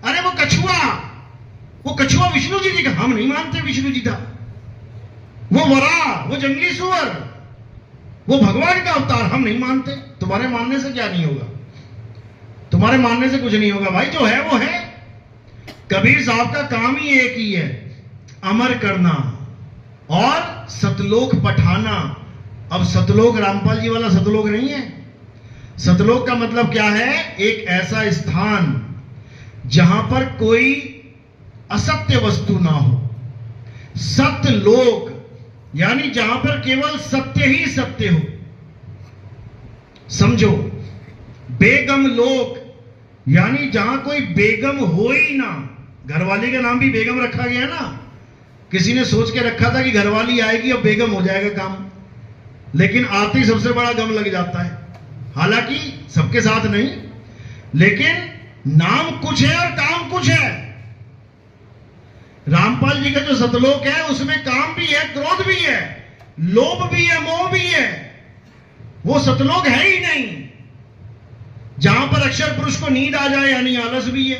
अरे वो कछुआ विष्णु जी का, हम नहीं मानते विष्णु जी था। वो वराह, वो जंगली सुअर, वो भगवान का अवतार, हम नहीं मानते। तुम्हारे मानने से क्या नहीं होगा? तुम्हारे मानने से कुछ नहीं होगा भाई, जो है वो है। कबीर साहब का काम ही एक ही है, अमर करना और सतलोक पठाना। अब सतलोक रामपाल जी वाला सतलोक नहीं है। सतलोक का मतलब क्या है? एक ऐसा स्थान जहां पर कोई असत्य वस्तु ना हो। सतलोक यानी जहां पर केवल सत्य ही सत्य हो। समझो, बेगम लोक यानी जहां कोई बेगम हो ही ना। घरवाली का नाम भी बेगम रखा गया ना। किसी ने सोच के रखा था कि घरवाली आएगी और बेगम हो जाएगा काम, लेकिन आते ही सबसे बड़ा गम लग जाता है। हालांकि सबके साथ नहीं, लेकिन नाम कुछ है और काम कुछ है। रामपाल जी का जो सतलोक है उसमें काम भी है, क्रोध भी है, लोभ भी है, मोह भी है। वो सतलोक है ही नहीं। जहां पर अक्षर पुरुष को नींद आ जाए यानी आलस भी है।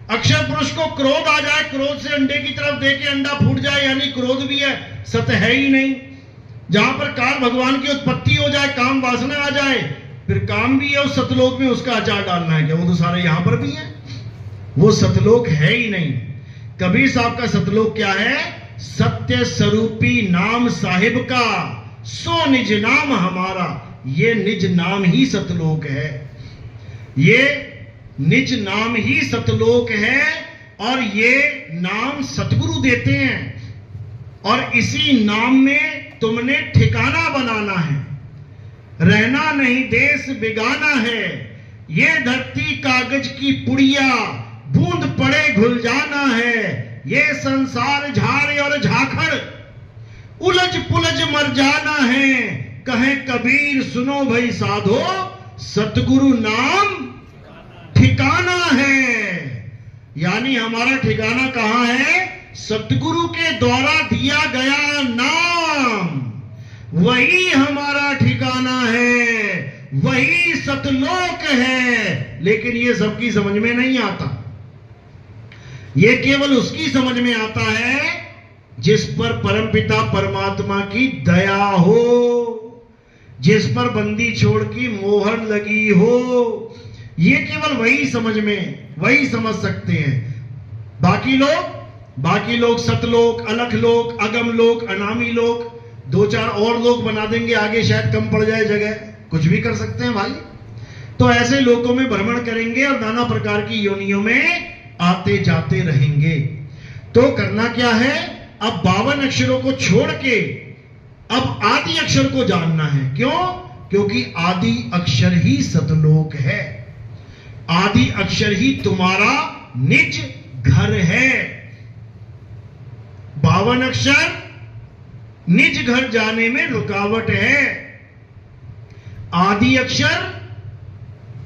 अक्षर पुरुष को क्रोध आ जाए, क्रोध से अंडे की तरफ देके अंडा फूट जाए यानी क्रोध भी है, सत्य है ही नहीं। जहां पर काल भगवान की उत्पत्ति हो जाए, काम वासना आ जाए, फिर काम भी है उस सतलोक में, उसका अचार डालना है क्या? वो तो सारे यहां पर भी है। वो सतलोक है ही नहीं। कबीर साहब का सतलोक क्या है? सत्य स्वरूपी नाम साहिब का, सो निज नाम हमारा। ये निज नाम ही सतलोक है। ये निज नाम ही सतलोक है और ये नाम सतगुरु देते हैं। और इसी नाम में तुमने ठिकाना बनाना है। रहना नहीं देश बेगाना है। ये धरती कागज की पुड़िया, बूंद पड़े घुल जाना है। ये संसार झाड़ और झाखड़, उलझ पुलझ मर जाना है। कहे कबीर सुनो भाई साधो, सतगुरु नाम ठिकाना है। यानी हमारा ठिकाना कहां है? सतगुरु के द्वारा दिया गया नाम, वही हमारा ठिकाना है, वही सतलोक है। लेकिन ये सबकी समझ में नहीं आता। ये केवल उसकी समझ में आता है जिस पर परमपिता परमात्मा की दया हो, जिस पर बंदी छोड़ की मोहर लगी हो। ये केवल वही समझ में, वही समझ सकते हैं। बाकी लोग सतलोक, अलख लोक, अगम लोक, अनामी लोक, 2-4 और लोग बना देंगे आगे, शायद कम पड़ जाए जगह, कुछ भी कर सकते हैं भाई। तो ऐसे लोकों में भ्रमण करेंगे और नाना प्रकार की योनियों में आते जाते रहेंगे। तो करना क्या है? अब 52 अक्षरों को छोड़ के अब आदि अक्षर को जानना है। क्यों? क्योंकि आदि अक्षर ही सतलोक है। आदि अक्षर ही तुम्हारा निज घर है। 52 अक्षर निज घर जाने में रुकावट है। आदि अक्षर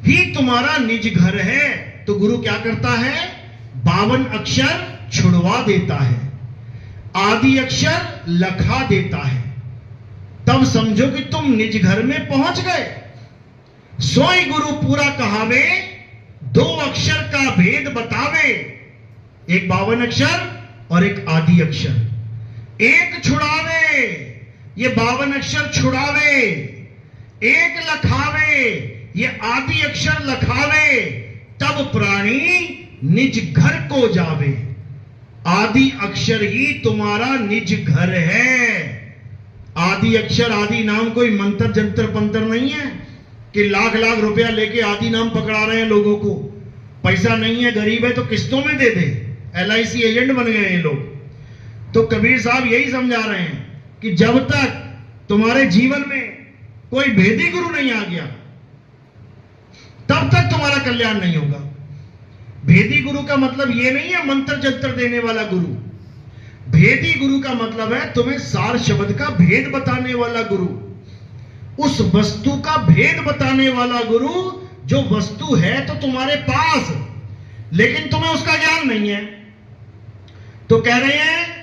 ही तुम्हारा निज घर है। तो गुरु क्या करता है? 52 अक्षर छुड़वा देता है, आदि अक्षर लखा देता है। तब समझो कि तुम निज घर में पहुंच गए। सोई गुरु पूरा कहावे, 2 अक्षर का भेद बतावे। एक 52 अक्षर और एक आदि अक्षर। एक छुड़ावे, ये 52 अक्षर छुड़ावे। एक लखावे, ये आदि अक्षर लखावे। तब प्राणी निज घर को जावे। आदि अक्षर ही तुम्हारा निज घर है। आदि अक्षर, आदि नाम कोई मंत्र जंतर पंतर नहीं है कि लाख लाख रुपया लेके आदि नाम पकड़ा रहे हैं लोगों को, पैसा नहीं है, गरीब है तो किस्तों में दे दे, LIC एजेंट बन गए हैं लोग। तो कबीर साहब यही समझा रहे हैं कि जब तक तुम्हारे जीवन में कोई भेदी गुरु नहीं आ गया तब तक तुम्हारा कल्याण नहीं होगा। भेदी गुरु का मतलब यह नहीं है मंत्र जंत्र देने वाला गुरु। भेदी गुरु का मतलब है तुम्हें सार शब्द का भेद बताने वाला गुरु, उस वस्तु का भेद बताने वाला गुरु जो वस्तु है तो तुम्हारे पास, लेकिन तुम्हें उसका ज्ञान नहीं है। तो कह रहे हैं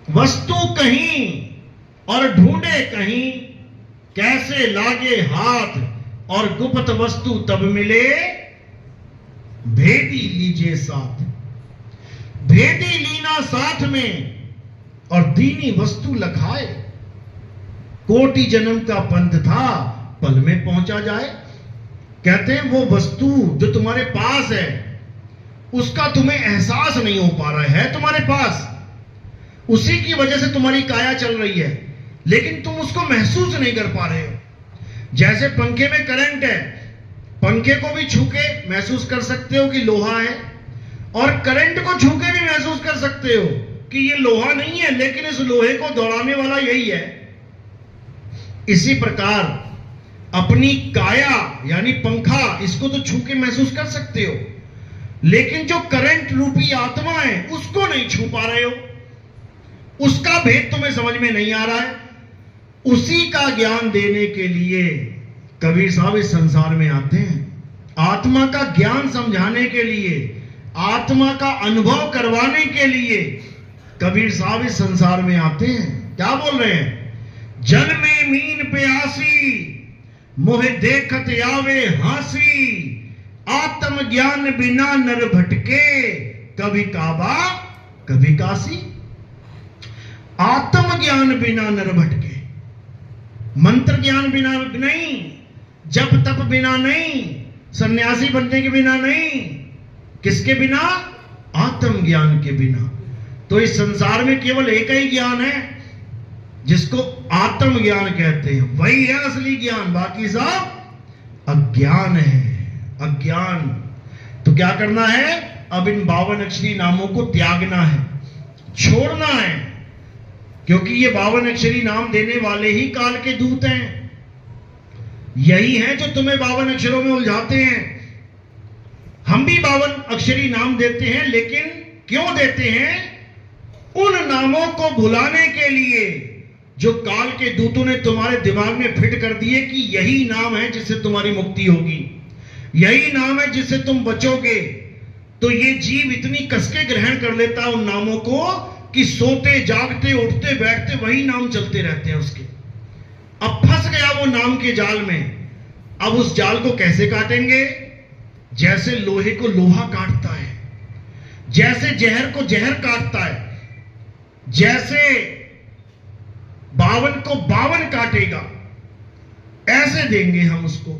वस्तु कहीं और ढूंढे कहीं, कैसे लागे हाथ और गुप्त वस्तु तब मिले, भेदी लीजिए साथ। भेदी लीना साथ में और दीनी वस्तु लखाए, कोटि जन्म का पंथ था पल में पहुंचा जाए। कहते हैं वो वस्तु जो तुम्हारे पास है उसका तुम्हें एहसास नहीं हो पा रहा है तुम्हारे पास, उसी की वजह से तुम्हारी काया चल रही है, लेकिन तुम उसको महसूस नहीं कर पा रहे हो। जैसे पंखे में करंट है, पंखे को भी छू के महसूस कर सकते हो कि लोहा है, और करंट को छू के भी महसूस कर सकते हो कि ये लोहा नहीं है, लेकिन इस लोहे को दौड़ाने वाला यही है। इसी प्रकार अपनी काया यानी पंखा, इसको तो छू के महसूस कर सकते हो, लेकिन जो करंट रूपी आत्मा है उसको नहीं छू पा रहे हो, उसका भेद तुम्हें समझ में नहीं आ रहा है। उसी का ज्ञान देने के लिए कबीर साहब इस संसार में आते हैं। आत्मा का ज्ञान समझाने के लिए, आत्मा का अनुभव करवाने के लिए कबीर साहब इस संसार में आते हैं। क्या बोल रहे हैं? जल में मीन प्यासी, मोहे देखत आवे हासी, आत्म ज्ञान बिना नर भटके, कभी काबा कभी काशी। आत्म ज्ञान बिना नर भटके, मंत्र ज्ञान बिना नहीं, जप तप बिना नहीं, सन्यासी बनने के बिना नहीं, किसके बिना? आत्म ज्ञान के बिना। तो इस संसार में केवल एक ही ज्ञान है जिसको आत्म ज्ञान कहते हैं, वही है असली ज्ञान, बाकी सब अज्ञान है, अज्ञान। तो क्या करना है? अब इन 52 अक्षरी नामों को त्यागना है, छोड़ना है, क्योंकि ये 52 अक्षरी नाम देने वाले ही काल के दूत हैं। यही हैं जो तुम्हें 52 अक्षरों में उलझाते हैं। हम भी 52 अक्षरी नाम देते हैं, लेकिन क्यों देते हैं? उन नामों को भुलाने के लिए जो काल के दूतों ने तुम्हारे दिमाग में फिट कर दिए कि यही नाम है जिससे तुम्हारी मुक्ति होगी, यही नाम है जिससे तुम बचोगे। तो ये जीव इतनी कसके ग्रहण कर लेता है उन नामों को कि सोते जागते उठते बैठते वही नाम चलते रहते हैं उसके। अब फंस गया वो नाम के जाल में। अब उस जाल को कैसे काटेंगे? जैसे लोहे को लोहा काटता है, जैसे जहर को जहर काटता है, जैसे 52 को 52 काटेगा, ऐसे देंगे हम उसको।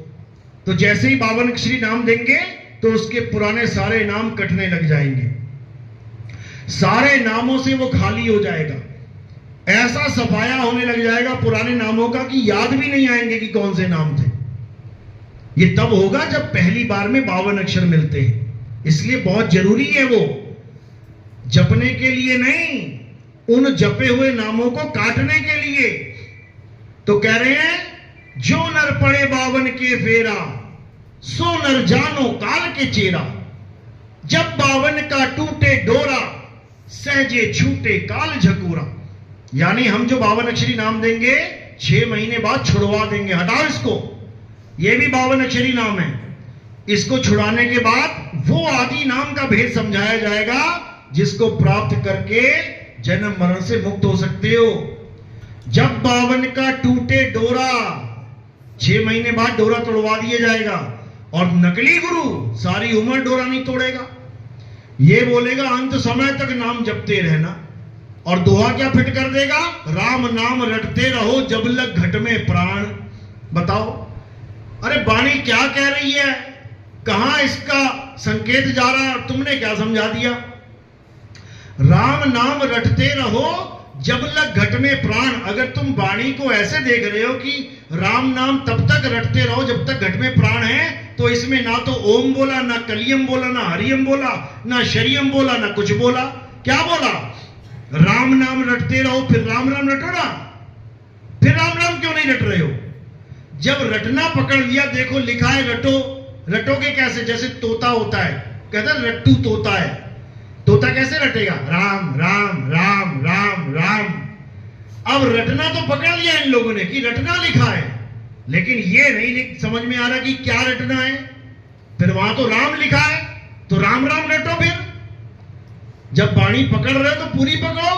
तो जैसे ही 52 अक्षरी नाम देंगे तो उसके पुराने सारे नाम कटने लग जाएंगे, सारे नामों से वो खाली हो जाएगा, ऐसा सफाया होने लग जाएगा पुराने नामों का कि याद भी नहीं आएंगे कि कौन से नाम थे। ये तब होगा जब पहली बार में 52 अक्षर मिलते हैं। इसलिए बहुत जरूरी है वो, जपने के लिए नहीं, उन जपे हुए नामों को काटने के लिए। तो कह रहे हैं जो नर पड़े 52 के फेरा, सो नर जानो काल के चेरा। जब 52 का टूटे डोरा, सहजे छूटे काल झकोरा। यानी हम जो 52 अक्षरी नाम देंगे 6 महीने बाद छुड़वा देंगे, हटाओ इसको, ये भी 52 अक्षरी नाम है। इसको छुड़ाने के बाद वो आदि नाम का भेद समझाया जाएगा जिसको प्राप्त करके जन्म मरण से मुक्त हो सकते हो। जब 52 का टूटे डोरा, 6 महीने बाद डोरा तोड़वा दिया जाएगा, और नकली गुरु सारी उम्र डोरा नहीं तोड़ेगा। ये बोलेगा अंत समय तक नाम जपते रहना, और दोहा क्या फिट कर देगा? राम नाम रटते रहो जब लग घट में प्राण। बताओ, अरे वाणी क्या कह रही है, कहां इसका संकेत जा रहा है, और तुमने क्या समझा दिया? राम नाम रटते रहो जब लग घट में प्राण। अगर तुम वाणी को ऐसे देख रहे हो कि राम नाम तब तक रटते रहो जब तक घट में प्राण है, तो इसमें ना तो ओम बोला, ना कलियम बोला, ना हरियम बोला, ना शरियम बोला, ना कुछ बोला। क्या बोला? राम नाम रटते रहो। फिर राम राम रटो ना। फिर राम राम क्यों नहीं रट रहे हो? जब रटना पकड़ लिया, देखो लिखा है रटो। रटोगे कैसे? जैसे तोता होता है, कहता है रट्टू तोता है। तोता कैसे रटेगा? राम राम राम राम राम। अब रटना तो पकड़ लिया इन लोगों ने कि रटना लिखा है, लेकिन ये नहीं समझ में आ रहा कि क्या रटना है। फिर वहां तो राम लिखा है, तो राम राम रटो। फिर जब वाणी पकड़ रहे हो तो पूरी पकड़ो।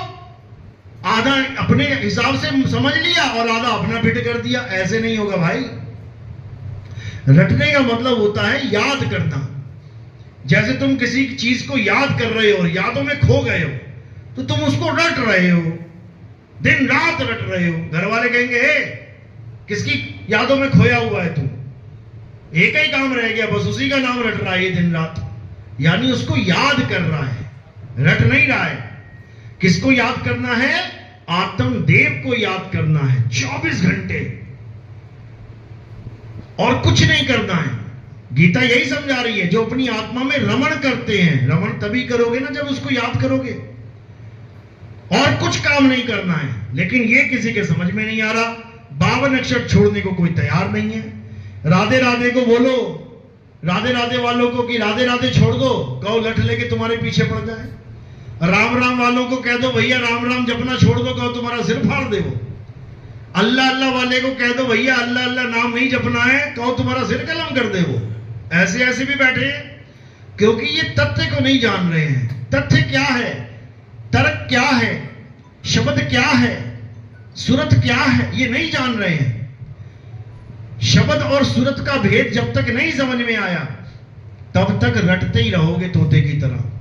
आधा अपने हिसाब से समझ लिया और आधा अपना फिट कर दिया, ऐसे नहीं होगा भाई। रटने का मतलब होता है याद करना। जैसे तुम किसी चीज को याद कर रहे हो और यादों में खो गए हो, तो तुम उसको रट रहे हो, दिन रात रट रहे हो। घर वाले कहेंगे किसकी यादों में खोया हुआ है तू? एक ही काम रह गया, बस उसी का नाम रट रहा है ये दिन रात। यानी उसको याद कर रहा है, रट नहीं रहा है। किसको याद करना है? आत्मदेव को याद करना है 24 घंटे, और कुछ नहीं करना है। गीता यही समझा रही है। जो अपनी आत्मा में रमण करते हैं, रमण तभी करोगे ना जब उसको याद करोगे, और कुछ काम नहीं करना है। लेकिन ये किसी के समझ में नहीं आ रहा। 52 अक्षर छोड़ने को कोई तैयार नहीं है। राधे राधे को बोलो राधे राधे वालों को कि राधे राधे छोड़ दो, कहो लठ लेके तुम्हारे पीछे पड़ जाए। राम राम वालों को कह दो भैया राम राम जपना छोड़ दो, कहो तुम्हारा सिर फाड़ दे वो। अल्लाह अल्लाह वाले को कह दो भैया अल्लाह अल्लाह नाम नहीं जपना है, कहो तुम्हारा सिर कलम कर दे वो। ऐसे ऐसे भी बैठे हैं, क्योंकि ये तथ्य को नहीं जान रहे हैं। तथ्य क्या है, तर्क क्या है, शब्द क्या है, सुरत क्या है, ये नहीं जान रहे हैं। शब्द और सुरत का भेद जब तक नहीं समझ में आया, तब तक रटते ही रहोगे तोते की तरह।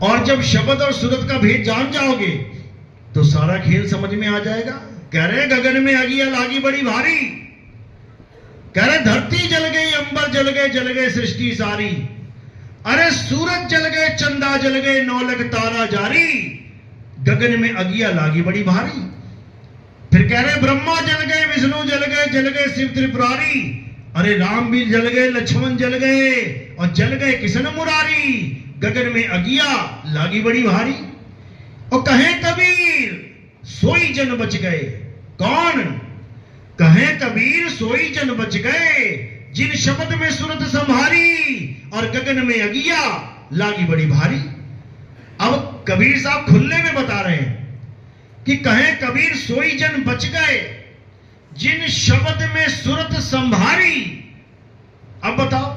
और जब शब्द और सुरत का भेद जान जाओगे, तो सारा खेल समझ में आ जाएगा। कह रहे गगन में अगिया लागी बड़ी भारी, कह रहे धरती जल गई, अंबर जल गए सृष्टि सारी। अरे सूरज जल गए, चंदा जल गए, नौलख तारा जारी, गगन में अगिया लागी बड़ी भारी। फिर कह रहे ब्रह्मा जल गए, विष्णु जल गए शिव त्रिपुरारी। अरे राम भी जल गए, लक्ष्मण जल गए, और जल गए किशन मुरारी, गगन में अगिया लागी बड़ी भारी। और कहे कबीर सोई जन बच गए। कौन? कहे कबीर सोई जन बच गए, जिन शब्द में सुरत संभारी, और गगन में अगिया लागी बड़ी भारी। अब कबीर साहब खुले में बता रहे हैं कि कहे कबीर सोई जन बच गए, जिन शब्द में सुरत संभारी। अब बताओ,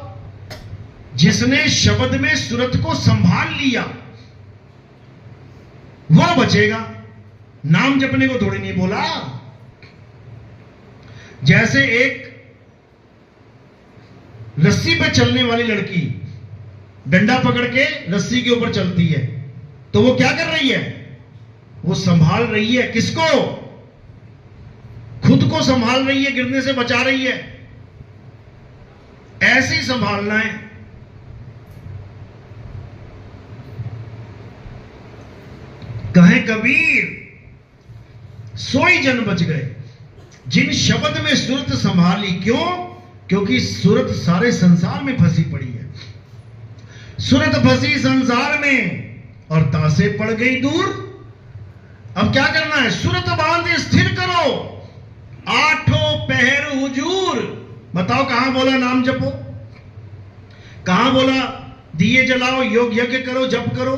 जिसने शब्द में सुरत को संभाल लिया वह बचेगा। नाम जपने को थोड़ी नहीं बोला। जैसे एक रस्सी पे चलने वाली लड़की डंडा पकड़ के रस्सी के ऊपर चलती है, तो वो क्या कर रही है? वो संभाल रही है। किसको? खुद को संभाल रही है, गिरने से बचा रही है। ऐसे ही संभालना है। कहे कबीर सोई जन बच गए, जिन शब्द में सुरत संभाली। क्यों? क्योंकि सुरत सारे संसार में फंसी पड़ी है। सुरत फंसी संसार में और तासे पड़ गई दूर। अब क्या करना है? सुरत बांध स्थिर करो, आठों पहर हुजूर। बताओ कहां बोला नाम जपो, कहां बोला दिए जलाओ, योग यज्ञ करो, जप करो,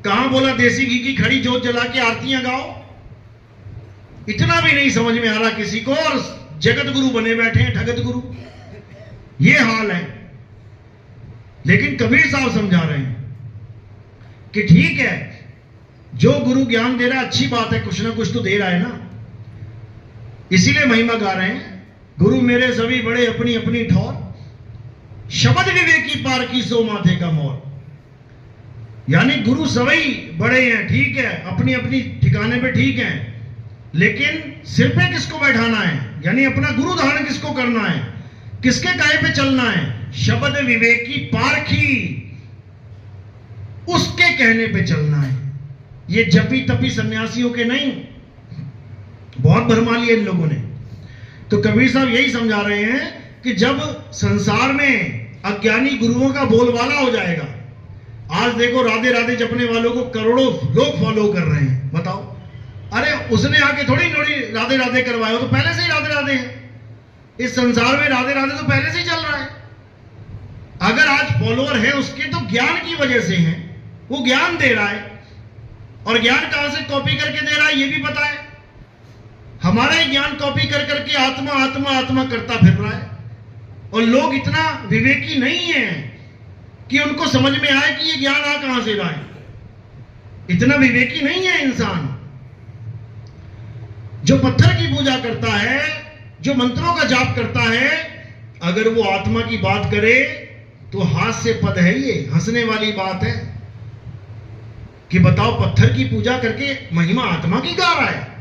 कहां बोला देसी घी की खड़ी जोत जला के आरतियां गाओ। इतना भी नहीं समझ में आ रहा किसी को, और जगत गुरु बने बैठे हैं, ठगत गुरु। ये हाल है। लेकिन कबीर साहब समझा रहे हैं कि ठीक है, जो गुरु ज्ञान दे रहा है अच्छी बात है, कुछ ना कुछ तो दे रहा है ना, इसीलिए महिमा गा रहे हैं। गुरु मेरे सभी बड़े अपनी अपनी ठौर, शब्द विवेकी पार की सो माथे का मोर। यानी गुरु सभी बड़े हैं, ठीक है, अपनी अपनी ठिकाने पे ठीक है, लेकिन सिर पे किसको बैठाना है? यानी अपना गुरु धारण किसको करना है? किसके कहे पे चलना है? शब्द विवेकी पारखी, उसके कहने पे चलना है। ये जपी तपी सन्यासियों के नहीं। बहुत भरमा लिया इन लोगों ने। तो कबीर साहब यही समझा रहे हैं कि जब संसार में अज्ञानी गुरुओं का बोलबाला हो जाएगा, आज देखो राधे राधे जपने वालों को करोड़ों लोग फॉलो कर रहे हैं, बताओ। अरे उसने आके थोड़ी राधे राधे करवाया, तो पहले से ही राधे राधे है। इस संसार में राधे राधे तो पहले से ही चल रहा है। अगर आज फॉलोअर है उसके, तो ज्ञान की वजह से है, वो ज्ञान दे रहा है। और ज्ञान कहां से कॉपी करके दे रहा है ये भी पता है। हमारा ही ज्ञान कॉपी कर करके आत्मा आत्मा आत्मा करता फिर रहा है। और लोग इतना विवेकी नहीं है कि उनको समझ में आए कि ये ज्ञान आ कहां से रहा है। इतना विवेकी नहीं है इंसान। जो पत्थर की पूजा करता है, जो मंत्रों का जाप करता है, अगर वो आत्मा की बात करे तो हास्य पद है, ये हंसने वाली बात है कि बताओ पत्थर की पूजा करके महिमा आत्मा की गा रहा है।